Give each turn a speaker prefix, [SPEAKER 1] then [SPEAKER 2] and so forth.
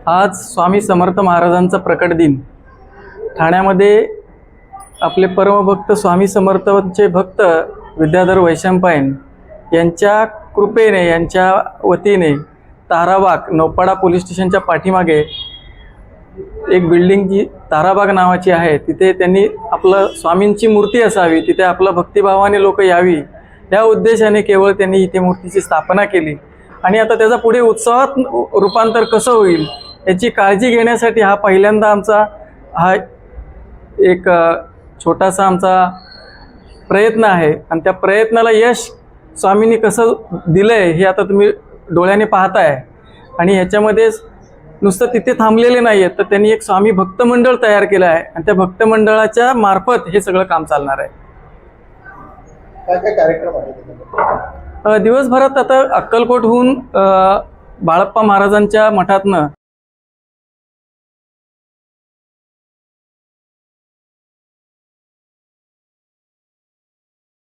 [SPEAKER 1] आज स्वामी समर्थ महाराजांचा प्रकट दिन। ठाण्यामध्ये आपले परमभक्त स्वामी समर्थांचे भक्त विद्याधर वैशंपायन यांच्या कृपेने, यांच्या वतीने ताराबाग नौपाडा पोलीस स्टेशनच्या पाठीमागे एक बिल्डिंग जी ताराबाग नावाची आहे, तिथे त्यांनी आपलं स्वामींची मूर्ती असावी, तिथे आपलं भक्तिभावाने लोक यावी या उद्देशाने केवळ त्यांनी इथे मूर्तीची स्थापना केली। आणि आता त्याचा पुढे उत्सवात रूपांतर कसं होईल याची काळजी घेण्यासाठी हा पहिल्यांदा आमचा हा एक छोटासा आमचा प्रयत्न आहे। आणि त्या प्रयत्नाला यश स्वामींनी कसं दिलंय हे आता तुम्ही डोळ्याने पाहताय। आणि ह्याच्यामध्ये नुसतं तिथे थांबलेले नाही आहेत, तर त्यांनी एक स्वामी भक्त मंडळ तयार केलं आहे आणि त्या भक्त मंडळाच्या मार्फत हे सगळं काम चालणार आहे।
[SPEAKER 2] काय काय कार्यक्रम आहेत
[SPEAKER 1] दिवसभरात आता अक्कलकोटहून बाळप्पा महाराजांच्या मठातनं